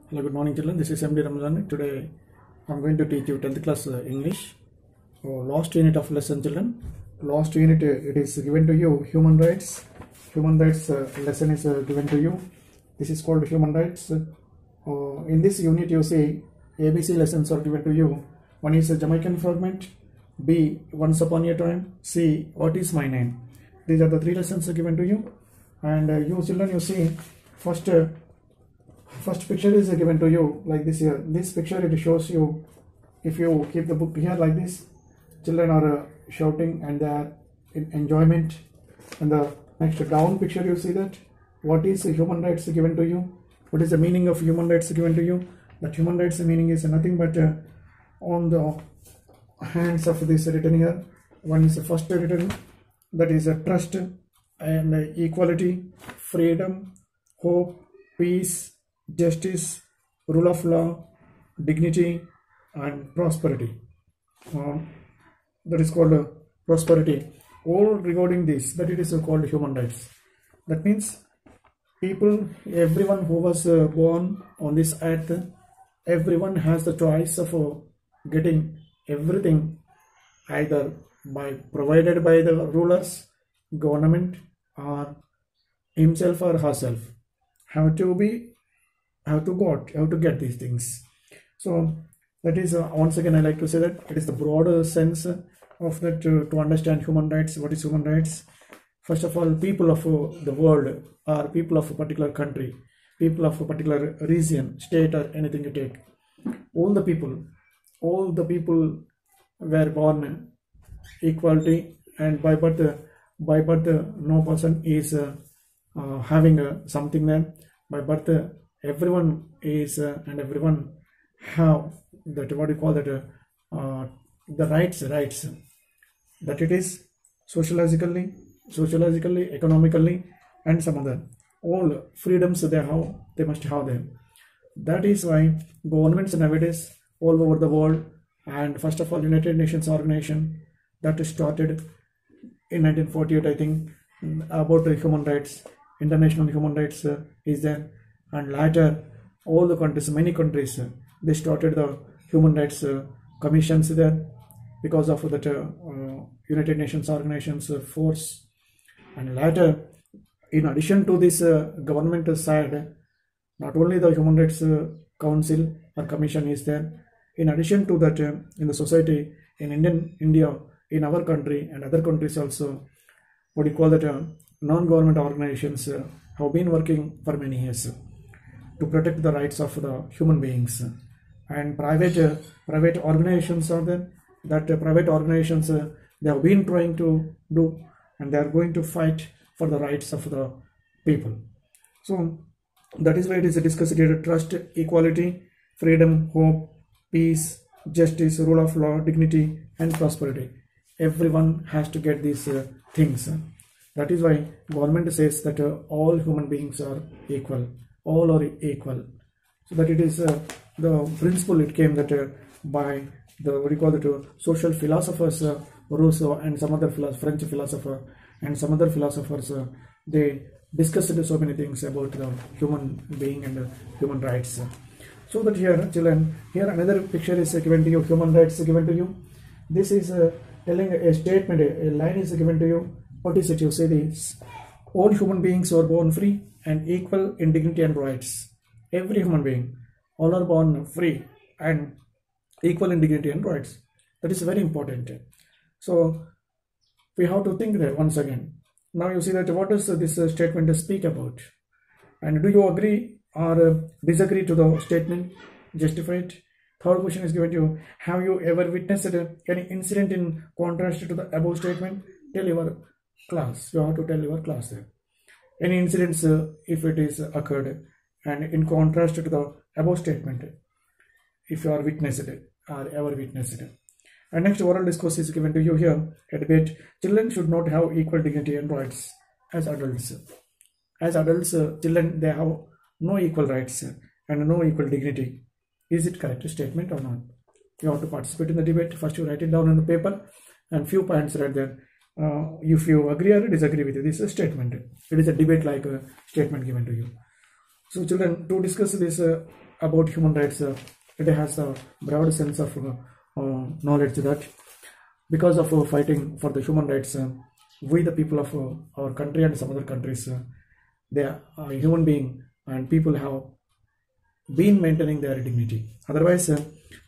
Hello, good morning children. This is MD Ramazan. Today I am going to teach you 10th class English. So, last unit of lesson children. Last unit it is given to you human rights. Human rights lesson is given to you. This is called human rights. In this unit you see ABC lessons are given to you. One is a Jamaican fragment. B, once upon a time. C, what is my name. These are the three lessons given to you. And you children, you see first picture is given to you like this here. This picture it shows you, if you keep the book here like this, children are shouting and they are in enjoyment. And the next down picture you see that what is human rights given to you, what is the meaning of human rights given to you. That human rights meaning is nothing but on the hands of this written here. One is the first written, that is a trust and equality, freedom, hope, peace, justice, rule of law, dignity and prosperity. That is called prosperity. All regarding this, that it is called human rights. That means people, everyone who was born on this earth, everyone has the choice of getting everything either provided by the rulers, government, or himself or herself. How to get these things. So that is once again I like to say that it is the broader sense of that to understand human rights. What is human rights? First of all, people of the world, or people of a particular country, people of a particular region, state, or anything you take, all the people were born equality, and by birth no person is having something there. By birth everyone is and everyone have that, what you call that, the rights, that it is sociologically, economically, and some other all freedoms they must have them. That is why governments nowadays all over the world, and first of all United Nations organization that started in 1948, I think, about the human rights. International human rights is there, and later all the countries, many countries, they started the human rights commissions there because of that United Nations organization's force. And later, in addition to this government side, not only the human rights council or commission is there, in addition to that, in the society, in India, in our country and other countries also, what do you call that, non-government organizations have been working for many years to protect the rights of the human beings. And private organizations are there, that private organizations they have been trying to do, and they are going to fight for the rights of the people. So that is why it is discussed here: trust, equality, freedom, hope, peace, justice, rule of law, dignity and prosperity. Everyone has to get these things. That is why government says that all human beings are equal, all are equal. So that it is the principle it came that by the, what do you call it, social philosophers, Rousseau and some other French philosopher and some other philosophers, they discussed so many things about the human being and human rights. So that here children, here another picture is given to you, human rights given to you. This is telling a statement, a line is given to you. What is it? You say this: all human beings are born free and equal in dignity and rights. Every human being, all are born free and equal in dignity and rights. That is very important. So we have to think there once again. Now you see that what does this statement speak about, and do you agree or disagree to the statement? Justify it. Third question is given to you: have you ever witnessed any incident in contrast to the above statement? Tell your class. You have to tell your class there any incidents if it is occurred and in contrast to the above statement, if you are witnessed or ever witnessed. And next oral discourse is given to you here. A debate: children should not have equal dignity and rights as adults. As adults, children, they have no equal rights and no equal dignity. Is it correct statement or not? You have to participate in the debate. First you write it down on the paper and few points right there. If you agree or disagree with this statement, it is a debate like a statement given to you. So children, to discuss this about human rights, it has a broad sense of knowledge that because of fighting for the human rights, we the people of our country and some other countries, they are human being and people have been maintaining their dignity. Otherwise,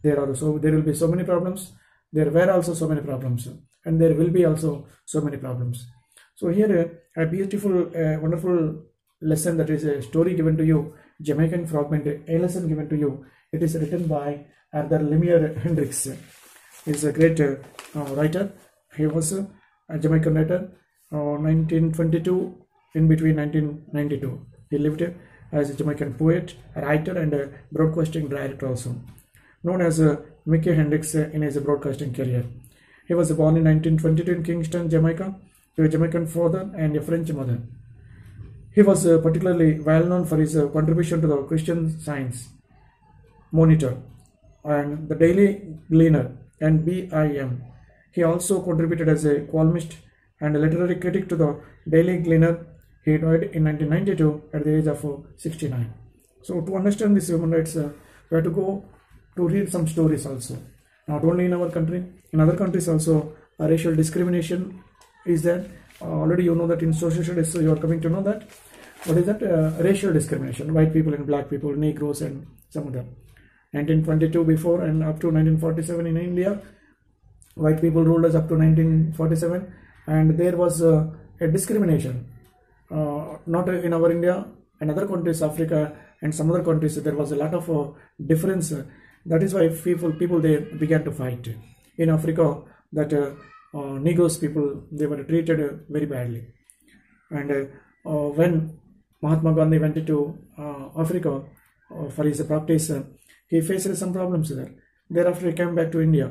there will be so many problems. There were also so many problems, and there will be also so many problems. So here a beautiful, wonderful lesson, that is a story given to you, Jamaican Fragment, a lesson given to you. It is written by Arthur Lemire Hendricks. He is a great writer. He was a Jamaican writer, 1922 in between 1992. He lived as a Jamaican poet, writer, and a broadcasting director also, known as Mickey Hendricks in his broadcasting career. He was born in 1922 in Kingston, Jamaica, to a Jamaican father and a French mother. He was particularly well known for his contribution to the Christian Science Monitor and the Daily Gleaner and BIM. He also contributed as a columnist and a literary critic to the Daily Gleaner. He died in 1992 at the age of 69. So to understand this human rights, we have to go to read some stories also. Not only in our country, in other countries also, racial discrimination is there. Already you know that in social studies, so you are coming to know that. What is that? Racial discrimination, white people and black people, Negroes and some other. 1922 before and up to 1947 in India, white people ruled us up to 1947, and there was a discrimination. Not in our India and other countries, Africa and some other countries, there was a lot of difference. That is why people they began to fight. In Africa, that Negroes people, they were treated very badly. And when Mahatma Gandhi went to Africa for his practice, he faced some problems there. Thereafter, he came back to India,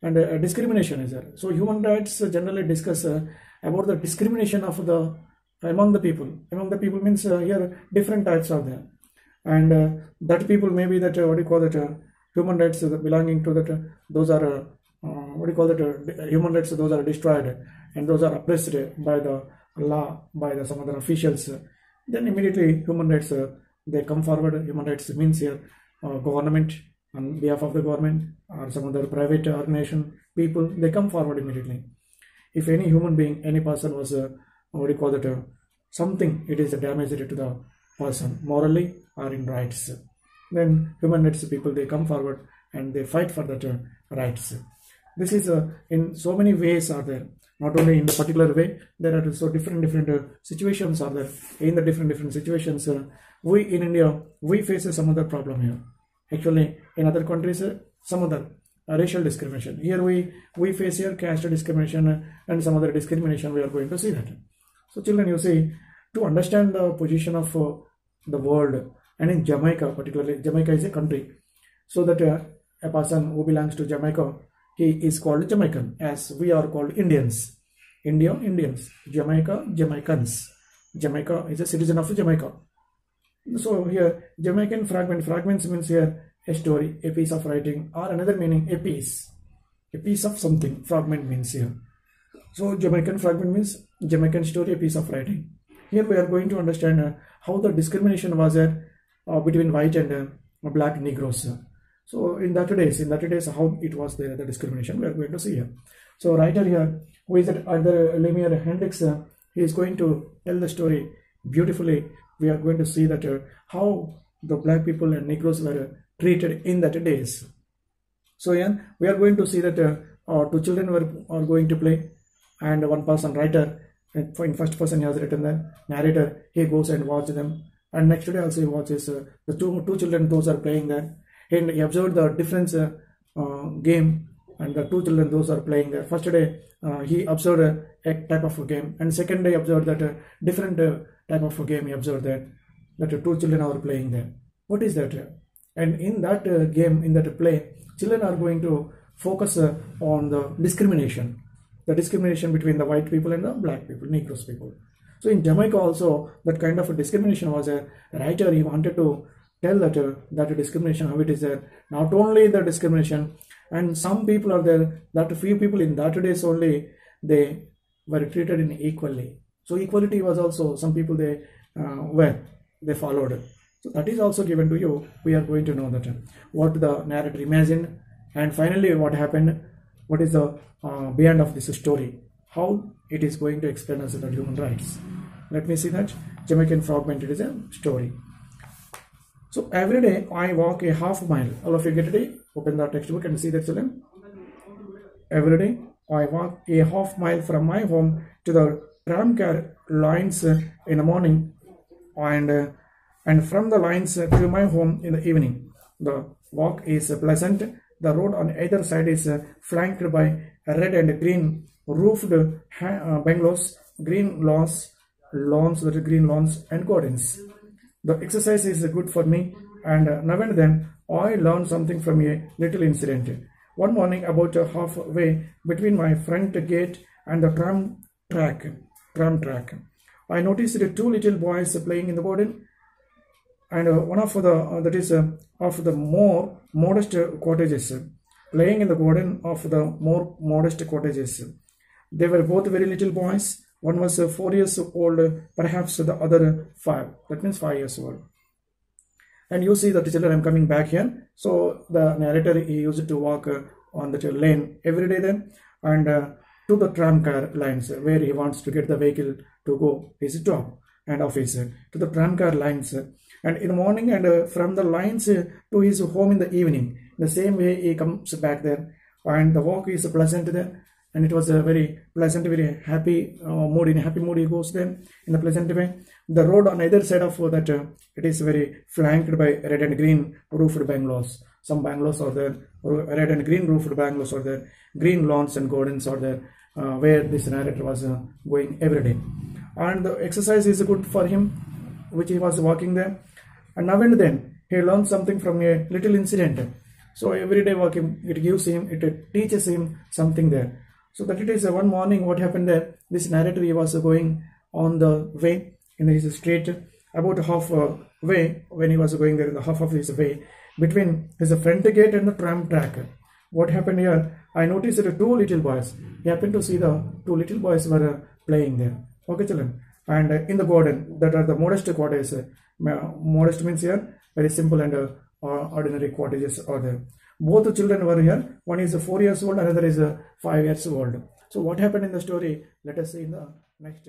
and discrimination is there. So human rights generally discuss about the discrimination of the among the people. Among the people means here different types are there, and that people maybe that what do you call that human rights belonging to that those are what do you call that human rights, those are destroyed and those are oppressed by the law, by the some other officials. Then immediately human rights they come forward. Human rights means here government, on behalf of the government or some other private organization, people, they come forward immediately. If any human being, any person was what do you call that something, it is a damage to the person morally or in rights, then human rights people, they come forward and they fight for that rights. This is in so many ways are there. Not only in the particular way, there are so different situations are there. In the different situations, we in India, we face some other problem here. Actually, in other countries, some other racial discrimination. Here we face here caste discrimination and some other discrimination. We are going to see that. So children, you see, to understand the position of the world, and in Jamaica particularly, Jamaica is a country, so that a person who belongs to Jamaica, he is called Jamaican, as we are called Indians. India, Indians. Jamaica, Jamaicans. Jamaica is a citizen of Jamaica. So here, Jamaican fragment. Fragments means here a story, a piece of writing, or another meaning, a piece of something. Fragment means here. So Jamaican fragment means Jamaican story, a piece of writing. Here we are going to understand how the discrimination was there between white and black Negroes. So in that days, how it was there, the discrimination, we are going to see here. So writer here, who is that Arthur Lemire Hendricks, he is going to tell the story beautifully. We are going to see that how the black people and Negroes were treated in that days. So yeah, we are going to see that two children are going to play, and one person, writer, in first person he has written the narrator, he goes and watches them, and next day also he watches the two children, those are playing there, and he observed the different game, and the two children, those are playing there. First day he observed a type of a game, and second day observed that different type of a game. He observed that two children are playing there. What is that? And in that game, in that play, children are going to focus on the discrimination between the white people and the black people, Negroes people. So in Jamaica also, that kind of a discrimination was a writer. He wanted to tell that discrimination, how it is there. Not only the discrimination, and some people are there, that few people in that days only, they were treated in equally. So equality was also, some people they followed. So that is also given to you. We are going to know that what the narrator imagined, and finally what happened, what is the beyond of this story, how it is going to explain us about human rights. Let me see that Jamaican fragment. It is a story. So every day I walk a half mile. All of you get it? Open the textbook and see that, children. Every day I walk a half mile from my home to the tramcar lines in the morning, and from the lines to my home in the evening. The walk is pleasant. The road on either side is flanked by red and green roofed bungalows, green lawns, and gardens. The exercise is good for me, and now and then I learn something from a little incident. One morning, about halfway between my front gate and the tram track, I noticed two little boys playing in the garden, and one of the more modest cottages, playing in the garden of the more modest cottages. They were both very little boys. One was 4 years old, perhaps the other 5. That means 5 years old. And you see that, children, I'm coming back here. So the narrator, he used to walk on the lane every day then, and to the tramcar lines where he wants to get the vehicle to go his job and office, to the tramcar lines, and in the morning, and from the lines to his home in the evening. The same way he comes back there, and the walk is pleasant there. And it was a very pleasant, very happy mood. In a happy mood, he goes there in a pleasant way. The road on either side of that, it is very flanked by red and green roofed bungalows. Some bungalows are there, red and green roofed bungalows are there, green lawns and gardens are there, where this narrator was going every day. And the exercise is good for him, which he was walking there. And now and then he learns something from a little incident. So every day walking, it teaches him something there. So that it is one morning, what happened there, this narrator, he was going on the way in his street, about halfway when he was going there, in the half of his way, between his front gate and the tram track. What happened here, I noticed that two little boys, he happened to see the two little boys were playing there. Okay, children. And in the garden, that are the modest cottages. Modest means here, very simple and ordinary cottages are there. Both the children were here. One is 4 years old, another is 5 years old. So what happened in the story? Let us see in the next